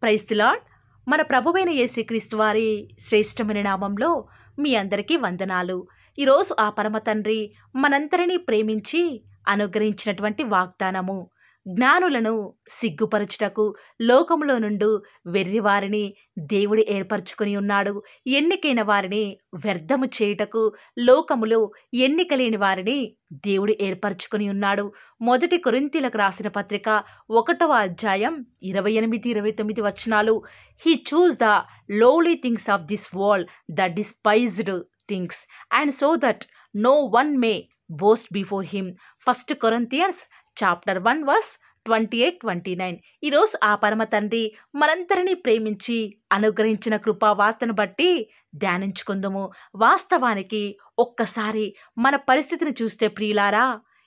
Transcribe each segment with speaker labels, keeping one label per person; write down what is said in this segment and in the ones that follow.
Speaker 1: Praise the lord. మన ప్రభువైన యేసుక్రీస్తు వారి శ్రేష్టమైన నామంలో మీ అందరికీ వందనాలు. ఈరోజు ఆ పరమ తండ్రి మనందరినీ ప్రేమించి అనుగ్రహించినటువంటి వాగ్దానము, జ్ఞానులను సిగ్గుపరచుటకు లోకములో నుండి వెర్రివారిని దేవుడు ఏర్పరచుకొని ఉన్నాడు. ఎన్నికైన వారిని వ్యర్థము చేయుటకు లోకములో ఎన్నిక లేని వారిని దేవుడు ఏర్పరచుకొని ఉన్నాడు. మొదటి కొరింథీయులకు రాసిన పత్రిక 1వ అధ్యాయం 28-29 వచనాలు. He chose the lowly things of this world, the despised things, and so that no one may boast before him. 1 Corinthians chapter 1 verse 28-29. ఈరోజు ఆ పరమ తండ్రి మనందరినీ ప్రేమించి అనుగ్రహించిన కృపావార్తను బట్టి ధ్యానించుకుందాము. వాస్తవానికి ఒక్కసారి మన పరిస్థితిని చూస్తే ప్రియులారా,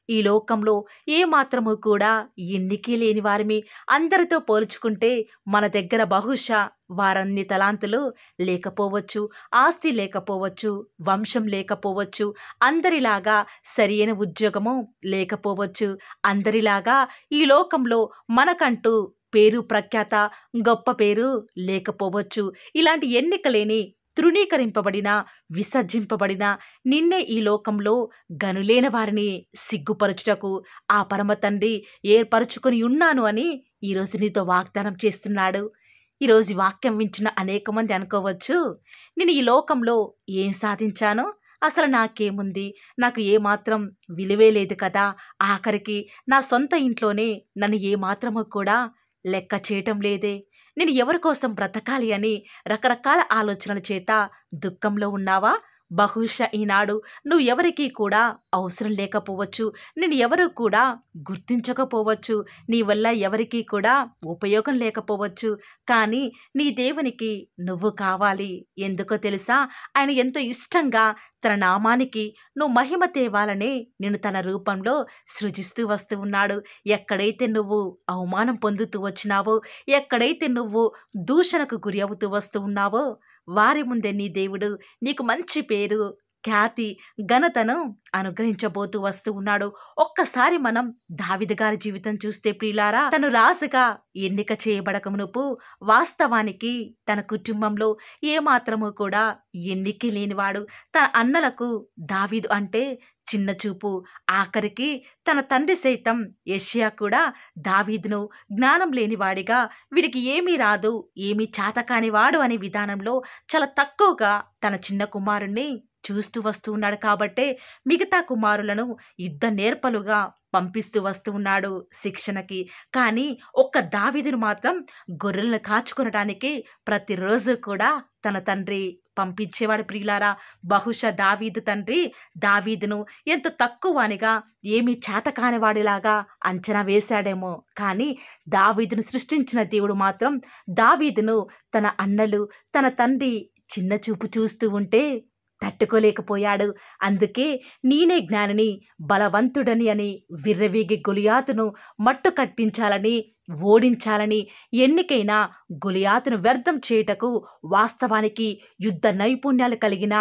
Speaker 1: ఈ లోకంలో ఏ మాత్రము కూడా ఎన్నికే లేని వారిమి. అందరితో పోల్చుకుంటే మన దగ్గర బహుశా వారన్ని తలాంతులు లేకపోవచ్చు, ఆస్తి లేకపోవచ్చు, వంశం లేకపోవచ్చు, అందరిలాగా సరియైన ఉద్యోగము లేకపోవచ్చు, అందరిలాగా ఈ లోకంలో మనకంటూ పేరు ప్రఖ్యాత గొప్ప పేరు లేకపోవచ్చు. ఇలాంటి ఎన్నిక లేని, తృణీకరింపబడిన, విసర్జింపబడిన నిన్నే ఈ లోకంలో గనులేని వారిని సిగ్గుపరచుటకు ఆ పరమ తండ్రి ఏర్పరచుకొని ఉన్నాను అని ఈరోజు నీతో వాగ్దానం చేస్తున్నాడు. ఈరోజు వాక్యం వింటున్న అనేక మంది అనుకోవచ్చు, నేను ఈ లోకంలో ఏం సాధించానో, అసలు నాకేముంది, నాకు ఏమాత్రం విలువే లేదు కదా, ఆఖరికి నా సొంత ఇంట్లోనే నన్ను ఏమాత్రము కూడా లెక్క చేయటం లేదే, నేను ఎవరి కోసం బ్రతకాలి అని రకరకాల ఆలోచనల చేత దుఃఖంలో ఉన్నావా? బహుశా ఈనాడు నువ్వు ఎవరికి కూడా అవసరం లేకపోవచ్చు, నేను ఎవరు కూడా గుర్తించకపోవచ్చు, నీ వల్ల ఎవరికి కూడా ఉపయోగం లేకపోవచ్చు. కానీ నీ దేవునికి నువ్వు కావాలి. ఎందుకో తెలుసా? ఆయన ఎంతో ఇష్టంగా తన నామానికి నువ్వు మహిమ తేవాలనే నేను తన రూపంలో సృజిస్తూ వస్తూ ఉన్నాడు. ఎక్కడైతే నువ్వు అవమానం పొందుతూ వచ్చినావో, ఎక్కడైతే నువ్వు దూషణకు గురి అవుతూ వస్తూ ఉన్నావో, వారి ముందే నీ దేవుడు నీకు మంచి పేరు, ఖ్యాతి, ఘనతను అనుగ్రహించబోతూ వస్తూ ఉన్నాడు. ఒక్కసారి మనం దావీదు గారి జీవితం చూస్తే ప్రియులారా, తను రాజుగా ఎన్నిక చేయబడక మునుపు వాస్తవానికి తన కుటుంబంలో ఏమాత్రము కూడా ఎన్నిక లేనివాడు. తన అన్నలకు దావీదు అంటే చిన్న చూపు. ఆఖరికి తన తండ్రి సైతం యెషయా కూడా దావీదును జ్ఞానం లేనివాడిగా, వీడికి ఏమీ రాదు, ఏమీ చేతకానివాడు అనే విధానంలో చాలా తక్కువగా తన చిన్న కుమారుణ్ణి చూస్తూ వస్తూ ఉన్నాడు. కాబట్టే మిగతా కుమారులను యుద్ధ నేర్పలుగా పంపిస్తూ వస్తూ ఉన్నాడు శిక్షణకి. కానీ ఒక్క దావీదును మాత్రం గొర్రెలను కాచుకొనడానికి ప్రతిరోజు కూడా తన తండ్రి పంపించేవాడు. ప్రియులారా, బహుశా దావీదు తండ్రి దావీదును ఎంతో తక్కువనిగా, ఏమీ చేతకానివాడిలాగా అంచనా వేశాడేమో. కానీ దావీదును సృష్టించిన దేవుడు మాత్రం దావీదును తన అన్నలు, తన తండ్రి చిన్న చూపు చూస్తూ ఉంటే తట్టుకోలేకపోయాడు. అందుకే నేనే జ్ఞానిని, బలవంతుడని అని విర్రవీగి గొలియాతును మట్టు కట్టించాలని, ఓడించాలని ఎన్నికైన గొలియాతును వ్యర్థం చేయుటకు వాస్తవానికి యుద్ధ నైపుణ్యాలు కలిగిన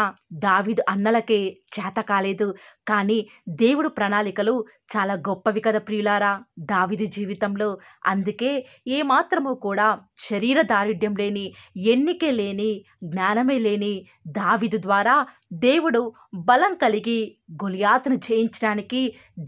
Speaker 1: దావీదు అన్నలకే చేత కాలేదు. కానీ దేవుడు ప్రణాళికలు చాలా గొప్పవి కదా ప్రియులారా దావీదు జీవితంలో. అందుకే ఏమాత్రము కూడా శరీర దారిద్ర్యం లేని, ఎన్నికే లేని, జ్ఞానమే లేని దావీదు ద్వారా దేవుడు బలం కలిగి గొలియాతును జయించడానికి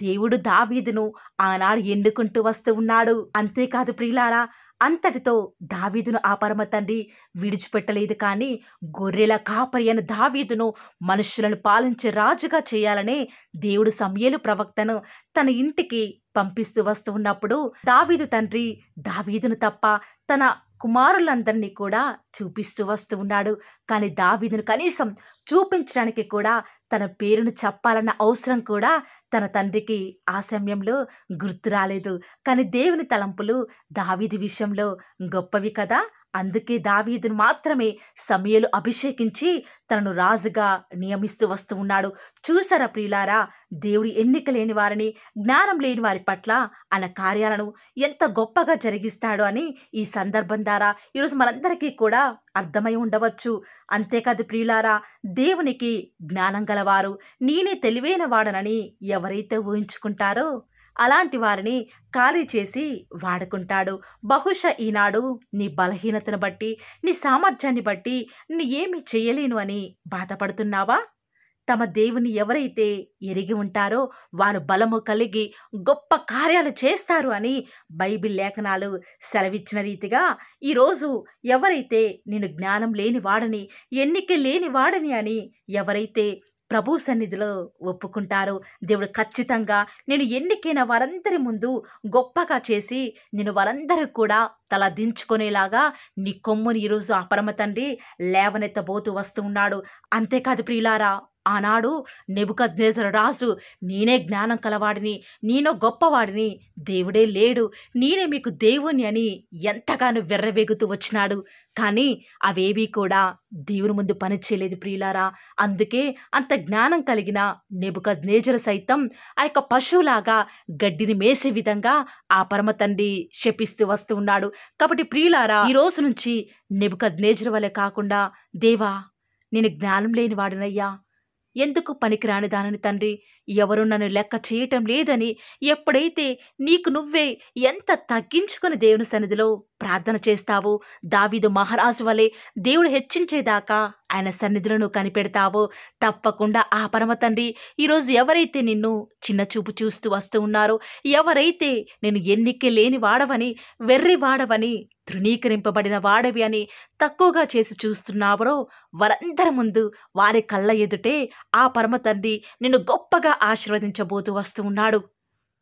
Speaker 1: దేవుడు దావీదును ఆనాడు ఎన్నుకుంటూ వస్తూ ఉన్నాడు. అంతేకాదు ప్రియులారా, అంతటితో దావీదును ఆ పరమ తండ్రి విడిచిపెట్టలేదు. కానీ గొర్రెల కాపరి అయిన దావీదును మనుషులను పాలించే రాజుగా చేయాలనే దేవుడు సమూయేలు ప్రవక్తను తన ఇంటికి పంపిస్తూ వస్తూ ఉన్నప్పుడు దావీదు తండ్రి దావీదును తప్ప తన కుమారులందరినీ కూడా చూపిస్తూ వస్తూ ఉన్నాడు. కానీ దావీదును కనీసం చూపించడానికి కూడా తన పేరును చెప్పాలన్న అవసరం కూడా తన తండ్రికి ఆ సమయంలో గుర్తు రాలేదు. కానీ దేవుని తలంపులు దావీదు విషయంలో గొప్పవి కదా. అందుకే దావీదును మాత్రమే సమూయేలు అభిషేకించి తనను రాజుగా నియమిస్తూ వస్తూ ఉన్నాడు. చూసారా ప్రియులారా, దేవుడు ఎన్నిక లేని వారిని, జ్ఞానం లేని వారి పట్ల ఆయన కార్యాలను ఎంత గొప్పగా జరిగిస్తాడు అని ఈ సందర్భం ద్వారా ఈరోజు మనందరికీ కూడా అర్థమై ఉండవచ్చు. అంతేకాదు ప్రియులారా, దేవునికి జ్ఞానం గలవారు, నేనే తెలివైన వాడనని ఎవరైతే ఊహించుకుంటారో అలాంటి వారిని ఖాళీ చేసి వాడుకుంటాడు. బహుశా ఈనాడు నీ బలహీనతను బట్టి, నీ సామర్థ్యాన్ని బట్టి నీ ఏమి చేయలేను అని బాధపడుతున్నావా? తమ దేవుని ఎవరైతే ఎరిగి ఉంటారో వారు బలము కలిగి గొప్ప కార్యాలు చేస్తారు అని బైబిల్ లేఖనాలు సెలవిచ్చిన రీతిగా ఈరోజు ఎవరైతే నేను జ్ఞానం లేని వాడని, ఎన్నిక లేని వాడని అని ఎవరైతే ప్రభు సన్నిధిలో ఒప్పుకుంటారో దేవుడు ఖచ్చితంగా నేను ఎన్నికైన వారందరి ముందు గొప్పగా చేసి నేను వారందరూ కూడా తల దించుకునేలాగా నీ కొమ్ముని ఈరోజు ఆ పరమ తండ్రి లేవనెత్తబోతూ వస్తూ ఉన్నాడు. అంతేకాదు ప్రియులారా, ఆనాడు నెబుకద్నెజరు రాజు నేనే జ్ఞానం కలవాడిని, నేనో గొప్పవాడిని, దేవుడే లేడు, నేనే మీకు దేవుని అని ఎంతగానో వెర్రవేగుతూ వచ్చినాడు. కానీ అవేవీ కూడా దేవుని ముందు పనిచేయలేదు ప్రియులారా. అందుకే అంత జ్ఞానం కలిగిన నెబుకద్నెజరు సైతం ఆ యొక్క పశువులాగా గడ్డిని మేసే విధంగా ఆ పరమ తండ్రి శపిస్తూ వస్తూ ఉన్నాడు. కాబట్టి ప్రియులారా, ఈ రోజు నుంచి నెబుకద్నెజరు వలె కాకుండా, దేవా నేను జ్ఞానం లేని వాడినయ్యా, ఎందుకు పనికిరాని దానిని తండ్రి, ఎవరు నన్ను లెక్క చేయటం లేదని ఎప్పుడైతే నీకు నువ్వే ఎంత తగ్గించుకుని దేవుని సన్నిధిలో ప్రార్థన చేస్తావో, దావీదు మహారాజు వలె దేవుడు హెచ్చించేదాకా ఆయన సన్నిధిలో నువ్వు కనిపెడతావో, తప్పకుండా ఆ పరమ తండ్రి ఈరోజు ఎవరైతే నిన్ను చిన్న చూపు చూస్తూ వస్తూ ఉన్నారో, ఎవరైతే నేను ఎన్నిక లేని వాడవని, వెర్రి వాడవని, తృణీకరింపబడిన వాడవి అని తక్కువగా చేసి చూస్తున్నావరో వారందరి ముందు వారి కళ్ళ ఎదుటే ఆ పరమ తండ్రి నిన్ను గొప్పగా ఆశీర్వదించబోతూ వస్తూ ఉన్నాడు.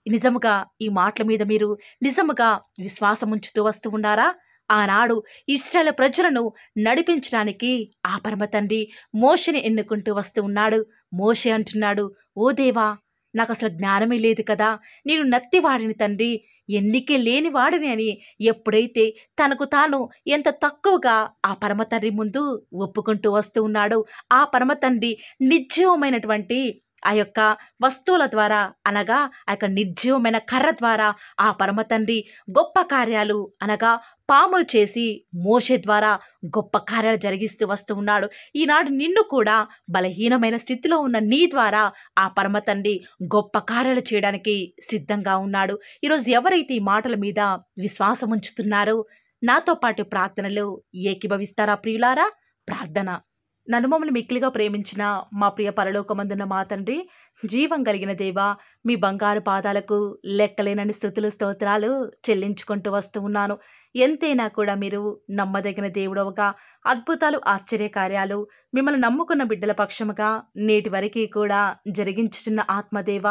Speaker 1: నిజముగా ఈ మాటల మీద మీరు నిజముగా విశ్వాసం ఉంచుతూ వస్తూ ఉన్నారా? ఆనాడు ఇశ్రాయేలు ప్రజలను నడిపించడానికి ఆ పరమ తండ్రి మోషేని ఎన్నుకుంటూ వస్తూ ఉన్నాడు. మోషే అంటున్నాడు, ఓ దేవా, నాకు అసలు జ్ఞానమే లేదు కదా, నేను నత్తివాడిని తండ్రి, ఎన్నికే లేని వాడిని అని ఎప్పుడైతే తనకు తాను ఎంత తక్కువగా ఆ పరమ తండ్రి ముందు ఒప్పుకుంటూ వస్తూ ఉన్నాడో, ఆ పరమ తండ్రి నిర్జీవమైనటువంటి ఆ యొక్క వస్తువుల ద్వారా, అనగా ఆ యొక్క నిర్జీవమైన కర్ర ద్వారా ఆ పరమ తండ్రి గొప్ప కార్యాలు, అనగా పాములు చేసి మోషే ద్వారా గొప్ప కార్యాలు జరిగిస్తూ వస్తూ ఉన్నాడు. ఈనాడు నిన్ను కూడా బలహీనమైన స్థితిలో ఉన్న నీ ద్వారా ఆ పరమ తండ్రి గొప్ప కార్యాలు చేయడానికి సిద్ధంగా ఉన్నాడు. ఈరోజు ఎవరైతే ఈ మాటల మీద విశ్వాసం ఉంచుతున్నారో నాతో పాటు ప్రార్థనలు ఏకీభవిస్తారా ప్రియులారా? ప్రార్థన. నన్ను మమ్మల్ని మిక్కిలిగా ప్రేమించిన మా ప్రియ పరలోకమందున్న మా తండ్రి, జీవం కలిగిన దేవా, మీ బంగారు పాదాలకు లెక్కలేనని స్తుతులు స్తోత్రాలు చెల్లించుకుంటూ వస్తూ ఉన్నాను. ఎంతైనా కూడా మీరు నమ్మదగిన దేవుడవుగా, అద్భుతాలు ఆశ్చర్యకార్యాలు మిమ్మల్ని నమ్ముకున్న బిడ్డల పక్షముగా నేటి వరకు కూడా జరిగించుచున్న ఆత్మదేవ,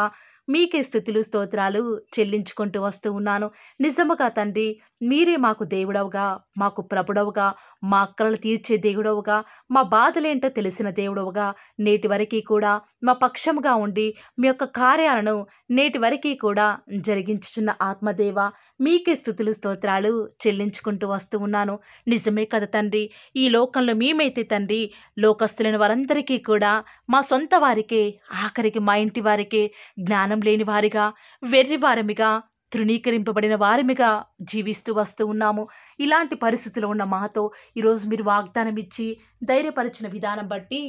Speaker 1: మీకే స్థుతులు స్తోత్రాలు చెల్లించుకుంటూ వస్తూ ఉన్నాను. నిజముగా తండ్రి, మీరే మాకు దేవుడవుగా, మాకు ప్రభుడవుగా, మా అక్కలను తీర్చే దేవుడవుగా, మా బాధలేంటో తెలిసిన దేవుడవుగా నేటి వరకు కూడా మా పక్షముగా ఉండి మీ యొక్క కార్యాలను నేటి వరకు కూడా జరిగించుచున్న ఆత్మదేవ, మీకే స్థుతులు స్తోత్రాలు చెల్లించుకుంటూ వస్తూ ఉన్నాను. నిజమే కదా తండ్రి, ఈ లోకంలో మేమైతే తండ్రి లోకస్తులైన వారందరికీ కూడా మా సొంత వారికే, ఆఖరికి మా ఇంటి వారికే జ్ఞానం లేని వారిగా, వెర్రివారమిగా, తృణీకరింపబడిన వారమిగా జీవిస్తూ వస్తూ ఉన్నాము. ఇలాంటి పరిస్థితుల్లో ఉన్న మాతో ఈరోజు మీరు వాగ్దానం ఇచ్చి ధైర్యపరిచిన విధానం బట్టి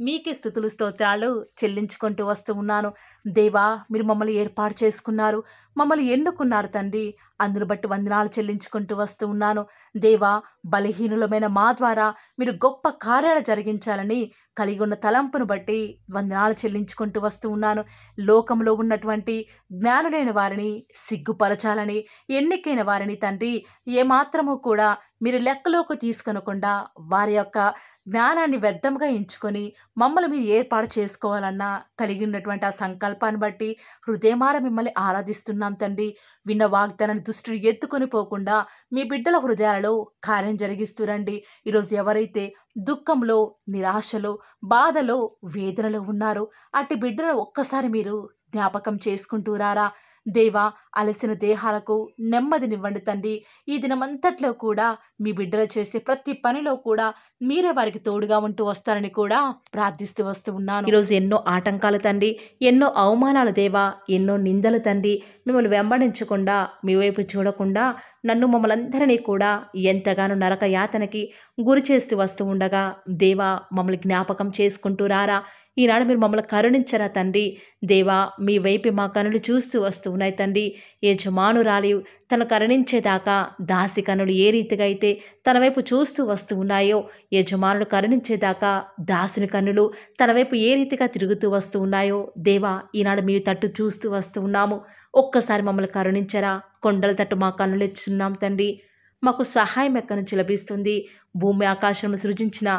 Speaker 1: మీకే స్థుతులు స్తోత్రాలు చెల్లించుకుంటూ వస్తూ ఉన్నాను. దేవా, మీరు మమ్మల్ని ఏర్పాటు చేసుకున్నారు, మమ్మల్ని ఎన్నుకున్నారు తండ్రి, అందును బట్టి వందనాలు చెల్లించుకుంటూ వస్తూ ఉన్నాను. దేవా, బలహీనులమైన మా ద్వారా మీరు గొప్ప కార్యాలు జరిగించాలని కలిగి ఉన్న తలంపును బట్టి వందనాలు చెల్లించుకుంటూ వస్తూ ఉన్నాను. లోకంలో ఉన్నటువంటి జ్ఞానులైన వారిని సిగ్గుపరచాలని, ఎన్నికైన వారిని తండ్రి ఏమాత్రము కూడా మీరు లెక్కలోకి తీసుకొనకుండా వారి యొక్క జ్ఞానాన్ని వ్యర్థంగా ఎంచుకొని మమ్మల్ని మీరు ఏర్పాటు చేసుకోవాలన్నా కలిగి ఉన్నటువంటి ఆ సంకల్పాన్ని బట్టి హృదయమార మిమ్మల్ని ఆరాధిస్తున్నాం తండ్రి. విన్న వాగ్దానాన్ని దృష్టిని ఎత్తుకొని పోకుండా మీ బిడ్డల హృదయాలలో కార్యం జరిగిస్తురండి. ఈరోజు ఎవరైతే దుఃఖంలో, నిరాశలో, బాధలో, వేదనలో ఉన్నారో అట్టి బిడ్డలను ఒక్కసారి మీరు జ్ఞాపకం చేసుకుంటూ రారా దేవా. అలసిన దేహాలకు నెమ్మదినివ్వండి తండ్రి. ఈ దినమంతట్లో కూడా మీ బిడ్డలు చేసే ప్రతి పనిలో కూడా మీరే వారికి తోడుగా ఉంటూ వస్తారని కూడా ప్రార్థిస్తూ వస్తూ ఉన్నాను. ఈరోజు ఎన్నో ఆటంకాలు తండ్రి, ఎన్నో అవమానాలు దేవా, ఎన్నో నిందలు తండ్రి మిమ్మల్ని వెంబడించకుండా, మీ వైపు చూడకుండా నన్ను మమ్మల్ందరినీ కూడా ఎంతగానో నరక యాతనకి గురి చేస్తూ వస్తూ ఉండగా దేవా మమ్మల్ని జ్ఞాపకం చేసుకుంటూ రారా. ఈనాడు మీరు మమ్మల్ని కరుణించరా తండ్రి. దేవా మీ వైపు మా కనులు చూస్తూ వస్తూ ఉన్నాయి తండ్రి. యజమానురాలి తను కరుణించేదాకా దాసి కనులు ఏ రీతిగా అయితే తన వైపు చూస్తూ వస్తూ ఉన్నాయో, యజమానుడు కరుణించేదాకా దాసుని కన్నులు తన వైపు ఏ రీతిగా తిరుగుతూ వస్తూ ఉన్నాయో దేవా ఈనాడు మీ తట్టు చూస్తూ వస్తూ ఉన్నాము. ఒక్కసారి మమ్మల్ని కరుణించరా. కొండల తట్టు మా కన్నులు ఎచ్చున్నాం తండ్రి. మాకు సహాయం ఎక్కడి నుంచి లభిస్తుంది? భూమి ఆకాశం సృజించిన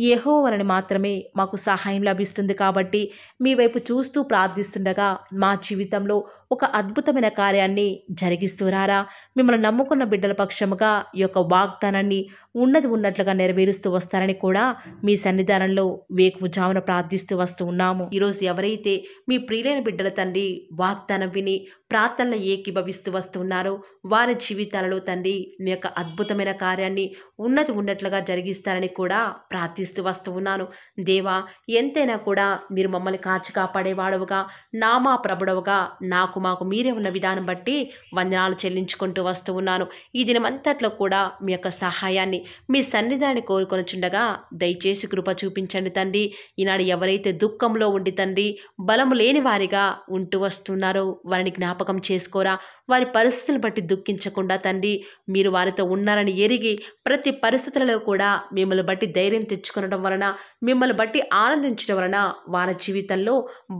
Speaker 1: యెహోవాని మాత్రమే మాకు సహాయం లభిస్తుంది. కాబట్టి మీ వైపు చూస్తూ ప్రార్థిస్తుండగా మా జీవితంలో ఒక అద్భుతమైన కార్యాన్ని జరిగిస్తూ రారా. మిమ్మల్ని నమ్ముకున్న బిడ్డల పక్షముగా ఈ యొక్క వాగ్దానాన్ని ఉన్నది ఉన్నట్లుగా నెరవేరుస్తూ వస్తారని కూడా మీ సన్నిధానంలో వేకువజామున ప్రార్థిస్తూ వస్తూ ఉన్నాము. ఈరోజు ఎవరైతే మీ ప్రియులైన బిడ్డల తండ్రి వాగ్దానం విని ప్రార్థనలో ఏకీభవిస్తూ వస్తూ ఉన్నారో వారి జీవితాలలో తండ్రి మీ యొక్క అద్భుతమైన కార్యాన్ని ఉన్నది ఉన్నట్లుగా జరిగిస్తారని కూడా ప్రార్థిస్తూ వస్తూ ఉన్నాను. దేవా ఎంతైనా కూడా మీరు మమ్మల్ని కాచి కాపాడేవాడవుగా నామా ప్రభుడవుగా నాకు మాకు మీరే ఉన్న విధానం బట్టి వందనాలు చెల్లించుకుంటూ వస్తూ ఉన్నాను. ఈ దినమంతట్లో కూడా మీ యొక్క సహాయాన్ని మీ సన్నిధానాన్ని కోరుకొనుచుండగా దయచేసి కృప చూపించండి తండ్రి. ఈనాడు ఎవరైతే దుఃఖంలో ఉండి తండ్రి బలము లేని వారిగా ఉంటూ వస్తున్నారో వారిని జ్ఞాపకం చేసుకోరా. వారి పరిస్థితులను బట్టి దుఃఖించకుండా తండ్రి మీరు వారితో ఉన్నారని ఎరిగి ప్రతి పరిస్థితులలో కూడా మిమ్మల్ని బట్టి ధైర్యం తెచ్చుకొనడం వలన, మిమ్మల్ని బట్టి ఆనందించడం వలన వారి జీవితంలో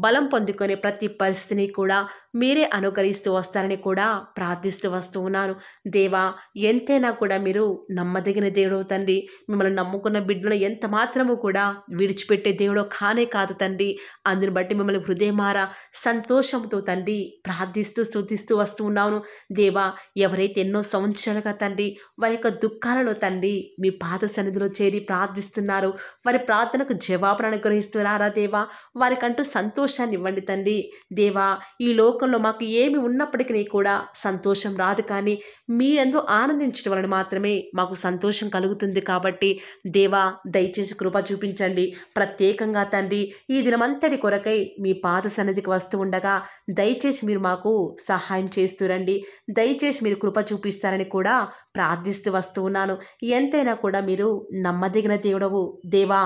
Speaker 1: బలం పొందుకునే ప్రతి పరిస్థితిని కూడా మీరే అనుకరిస్తూ వస్తారని కూడా ప్రార్థిస్తూ వస్తూ ఉన్నాను. దేవా ఎంతైనా కూడా మీరు నమ్మదగిన దేవుడు తండ్రి. మిమ్మల్ని నమ్ముకున్న బిడ్డలను ఎంత మాత్రము కూడా విడిచిపెట్టే దేవుడో కానే కాదు తండ్రి. అందుని బట్టి మిమ్మల్ని హృదయమారా సంతోషంతో తండ్రి ప్రార్థిస్తూ స్తుతిస్తూ వస్తూ ఉన్నాను. దేవా ఎవరైతే ఎన్నో సంవత్సరాలుగా తండ్రి వారి యొక్క దుఃఖాలలో తండ్రి మీ పాద సన్నిధిలో చేరి ప్రార్థిస్తున్నారు, వారి ప్రార్థనకు జవాబును అనుగ్రహిస్తున్నారా దేవా. వారికంటూ సంతోషాన్ని ఇవ్వండి తండ్రి. దేవా ఈ లోకంలో మాకు ఏమి ఉన్నప్పటికీ కూడా సంతోషం రాదు, కానీ మీ యందు ఆనందించడం వలన మాత్రమే మాకు సంతోషం కలుగుతుంది. కాబట్టి దేవా దయచేసి కృప చూపించండి. ప్రత్యేకంగా తండ్రి ఈ దినమంతటి కొరకై మీ పాద సన్నిధికి వస్తూ ఉండగా దయచేసి మీరు మాకు సహాయం చేస్తురండి. దయచేసి మీరు కృప చూపిస్తారని కూడా ప్రార్థిస్తూ వస్తూ ఉన్నాను. ఎంతైనా కూడా మీరు నమ్మదగిన దేవుడవు దేవా.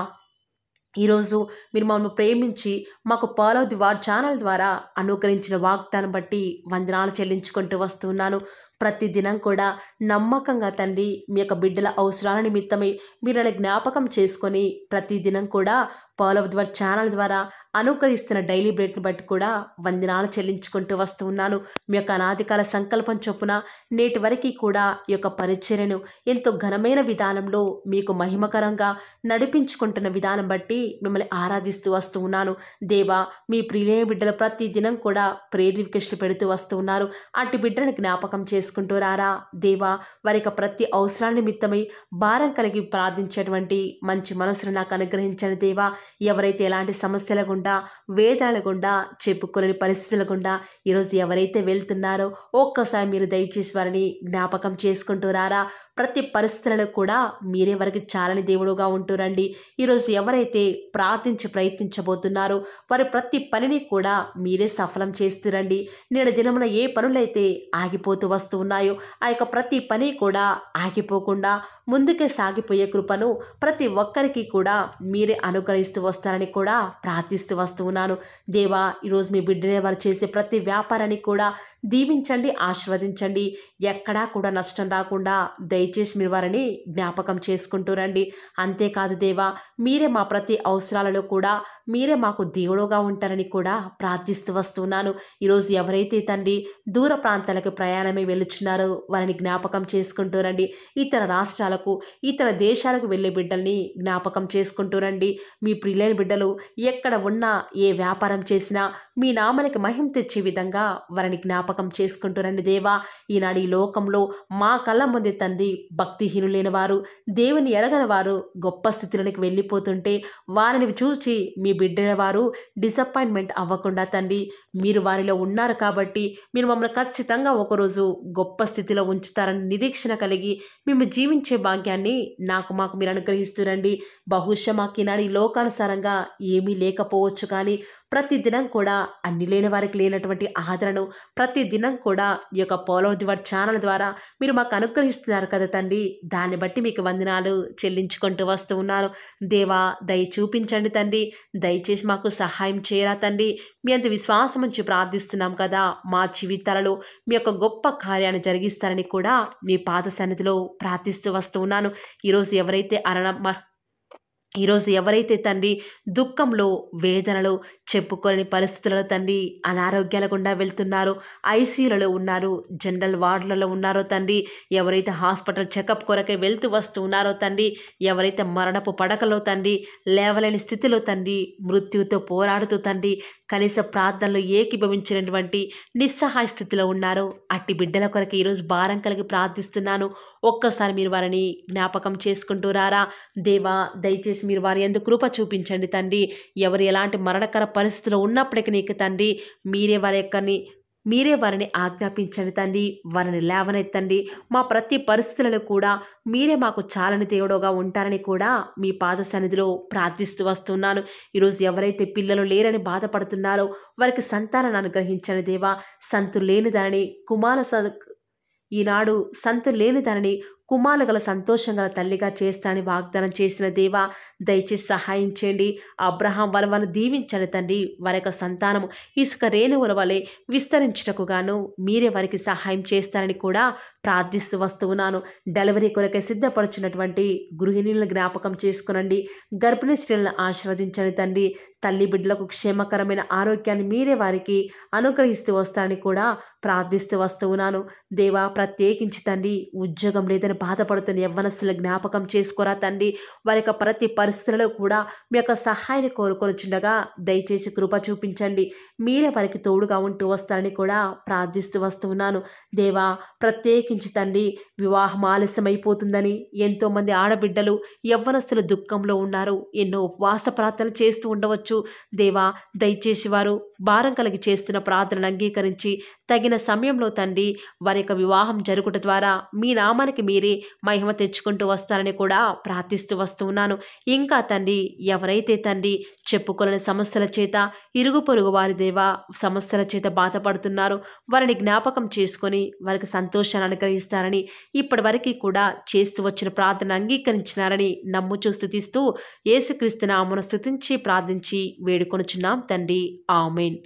Speaker 1: ఈరోజు మీరు మమ్మల్ని ప్రేమించి మాకు ఫాలో ది వార్ ఛానల్ ద్వారా అనుగ్రహించిన వాగ్దానం బట్టి వందనాలు చెల్లించుకుంటూ వస్తున్నాను. ప్రతిదినం కూడా నమ్మకంగా తండ్రి మీ యొక్క బిడ్డల అవసరాల నిమిత్తమై మీరు నన్ను జ్ఞాపకం చేసుకొని ప్రతిదినం కూడా ఫాలో ది వార్ ఛానల్ ద్వారా అనుగ్రహిస్తున్న డైలీ బ్రెడ్ని బట్టి కూడా వందనాలు చెల్లించుకుంటూ వస్తూ ఉన్నాను. మీ యొక్క అనాదికాల సంకల్పం చొప్పున నేటి వరకు కూడా ఈ యొక్క పరిచర్యను ఎంతో ఘనమైన విధానంలో మీకు మహిమకరంగా నడిపించుకుంటున్న విధానం బట్టి మిమ్మల్ని ఆరాధిస్తూ వస్తూ ఉన్నాను. దేవా మీ ప్రియులైన బిడ్డలు ప్రతి దినం కూడా ప్రేయర్ రిక్వెస్ట్లు పెడుతూ వస్తూ ఉన్నారు. అట్టి బిడ్డలను జ్ఞాపకం చేసుకుంటూ రారా దేవా. వారి యొక్క ప్రతి అవసరాల నిమిత్తమై భారం కలిగి ప్రార్థించేటువంటి మంచి మనసును నాకు అనుగ్రహించండి దేవా. ఎవరైతే ఎలాంటి సమస్యల గుండా వేదనల గుండా చెప్పుకోలేని పరిస్థితుల గుండా ఈరోజు ఎవరైతే వెళ్తున్నారో ఒక్కసారి మీరు దయచేసి వారిని జ్ఞాపకం చేసుకుంటూ రారా. ప్రతి పరిస్థితులలో కూడా మీరే వారికి చాలని దేవుడుగా ఉంటూరండి. ఈరోజు ఎవరైతే ప్రయత్నించబోతున్నారో వారి ప్రతి పనిని కూడా మీరే సఫలం చేస్తురండి. నేడు దినమున ఏ పనులైతే ఆగిపోతూ వస్తూ ఉన్నాయో ఆ యొక్క ప్రతి పని కూడా ఆగిపోకుండా ముందుకే సాగిపోయే కృపను ప్రతి ఒక్కరికి కూడా మీరే అనుగ్రహిస్తూ వస్తారని కూడా ప్రార్థిస్తూ వస్తూ ఉన్నాను. దేవా ఈరోజు మీ బిడ్డనే వారు చేసే ప్రతి వ్యాపారాన్ని కూడా దీవించండి, ఆశీర్వదించండి. ఎక్కడా కూడా నష్టం రాకుండా దయచేసి మీరు వారిని జ్ఞాపకం చేసుకుంటూ రండి. అంతేకాదు దేవా మీరే మా ప్రతి అవసరాలలో కూడా మీరే మాకు దేవుడుగా ఉంటారని కూడా ప్రార్థిస్తూ వస్తున్నాను. ఈరోజు ఎవరైతే తండ్రి దూర ప్రాంతాలకు ప్రయాణమై వెళ్ళుచున్నారో వారిని జ్ఞాపకం చేసుకుంటూ రండి. ఇతర రాష్ట్రాలకు ఇతర దేశాలకు వెళ్ళే బిడ్డల్ని జ్ఞాపకం చేసుకుంటూ రండి. మీ ప్రియులైన బిడ్డలు ఎక్కడ ఉన్నా ఏ వ్యాపారం చేసినా మీ నామానికి మహిమ తెచ్చే విధంగా వారిని జ్ఞాపకం చేసుకుంటూ రండి దేవా. ఈనాడు ఈ లోకంలో మా కళ్ళ ముందే తండ్రి భక్తిహీనులైన వారు, దేవుని ఎరగని వారు గొప్ప స్థితిలోనికి వెళ్ళిపోతుంటే వారిని చూసి మీ బిడ్డల వారు డిసప్పాయింట్మెంట్ అవ్వకుండా తండ్రి మీరు వారిలో ఉన్నారు కాబట్టి మీరు మమ్మల్ని ఖచ్చితంగా ఒకరోజు గొప్ప స్థితిలో ఉంచుతారని నిరీక్షణ కలిగి మేము జీవించే భాగ్యాన్ని మాకు మీరు అనుగ్రహిస్తురండి. బహుశా మాకు ఈనాడు ఈ లోకానుసారంగా ఏమీ లేకపోవచ్చు, కానీ ప్రతి దినం కూడా అన్ని లేని వారికి లేనటువంటి ఆదరణను ప్రతి దినం కూడా ఈ యొక్క పోలవ దివర్ ఛానల్ ద్వారా మీరు మాకు అనుగ్రహిస్తున్నారు కదా తండ్రి. దాన్ని బట్టి మీకు వందనాలు చెల్లించుకుంటూ వస్తూ ఉన్నాను. దేవా, దయ చూపించండి తండ్రి. దయచేసి మాకు సహాయం చేయరా తండ్రి. మీ అంత విశ్వాసం ఉంచి ప్రార్థిస్తున్నాం కదా. మా జీవితాలలో మీ యొక్క గొప్ప కార్యాన్ని జరిగిస్తారని కూడా మీ పాద సన్నిధిలో ప్రార్థిస్తూ వస్తూ ఉన్నాను. ఈరోజు ఎవరైతే తండ్రి దుఃఖంలో, వేదనలో, చెప్పుకోలేని పరిస్థితులలో తండ్రి అనారోగ్యాల గుండా వెళ్తున్నారో, ఐసీయూలలో ఉన్నారు, జనరల్ వార్డులలో ఉన్నారో తండ్రి, ఎవరైతే హాస్పిటల్ చెకప్ కొరకే వెళ్తూ వస్తూ ఉన్నారో తండ్రి, ఎవరైతే మరణపు పడకలో తండ్రి లేవలేని స్థితిలో తండ్రి మృత్యుతో పోరాడుతూ తండ్రి కనీస ప్రార్థనలు ఏకీభవించినటువంటి నిస్సహాయ స్థితిలో ఉన్నారో అట్టి బిడ్డల కొరకు ఈరోజు భారం కలిగి ప్రార్థిస్తున్నాను. ఒక్కసారి మీరు వారిని జ్ఞాపకం చేసుకుంటూ రారా దేవా. దయచేసి మీరు వారి యందు కృప చూపించండి తండ్రి. ఎవరు ఎలాంటి మరణకర పరిస్థితిలో ఉన్నప్పటికీ నీకు తండ్రి మీరే వారిని ఆజ్ఞాపించండి తండ్రి. వారిని లేవనెత్తండి. మా ప్రతి పరిస్థితులలో కూడా మీరే మాకు చాలని దేవుడుగా ఉంటారని కూడా మీ పాద సన్నిధిలో ప్రార్థిస్తూ వస్తున్నాను. ఈరోజు ఎవరైతే పిల్లలు లేరని బాధపడుతున్నారో వారికి సంతానాన్ని అనుగ్రహించండి దేవా. ఈనాడు సంతు లేని దానిని కుమారులు గల సంతోషం గల తల్లిగా చేస్తానని వాగ్దానం చేసిన దేవా, దయచేసి సహాయం చేయండి. అబ్రహాం వాళ్ళను దీవించండి తండ్రి. వారి యొక్క సంతానము ఇసుక రేణువుల వలె విస్తరించుటకు గాను మీరే వారికి సహాయం చేస్తారని కూడా ప్రార్థిస్తూ వస్తూ ఉన్నాను. డెలివరీ కొరకే సిద్ధపడుచున్నటువంటి గృహిణులను జ్ఞాపకం చేసుకునండి. గర్భిణీ స్త్రీలను ఆశీర్వదించండి తండ్రి. తల్లి బిడ్డలకు క్షేమకరమైన ఆరోగ్యాన్ని మీరే వారికి అనుగ్రహిస్తూ వస్తారని కూడా ప్రార్థిస్తూ వస్తూ ఉన్నాను. దేవా, ప్రత్యేకించి తండ్రి ఉద్యోగం లేదని బాధపడుతున్న యవ్వనస్తుల జ్ఞాపకం చేసుకోరా తండ్రి. వారి యొక్క ప్రతి పరిస్థితులలో కూడా మీ యొక్క సహాయాన్ని కోరుకొనిచుండగా దయచేసి కృప చూపించండి. మీరే వారికి తోడుగా ఉంటూ వస్తారని కూడా ప్రార్థిస్తూ వస్తూ ఉన్నాను. దేవా, ప్రత్యేకించి తండ్రి వివాహం ఆలస్యం అయిపోతుందని ఎంతోమంది ఆడబిడ్డలు యవ్వనస్తులు దుఃఖంలో ఉన్నారు. ఎన్నో ఉపవాస ప్రార్థనలు చేస్తూ ఉండవచ్చు. దేవా, దయచేసి వారు భారం కలిగి చేస్తున్న ప్రార్థనను అంగీకరించి తగిన సమయంలో తండ్రి వారి యొక్క వివాహం జరుగుట ద్వారా మీ నామానికి మీరే మహిమ తెచ్చుకుంటూ వస్తారని కూడా ప్రార్థిస్తూ వస్తూ ఉన్నాను. ఇంకా తండ్రి ఎవరైతే తండ్రి చెప్పుకోలేని సమస్యల చేత ఇరుగు పొరుగు వారి దేవా సమస్యల చేత బాధపడుతున్నారో వారిని జ్ఞాపకం చేసుకొని వారికి సంతోషాన్ని అనుగ్రహిస్తారని ఇప్పటి వరకు కూడా చేస్తూ వచ్చిన ప్రార్థన అంగీకరించినారని నమ్ముచూ స్తుతిస్తూ యేసుక్రీస్తు నామమున స్తుతించి ప్రార్థించి వేడుకొనుచున్నాం తండ్రి. ఆమేన్.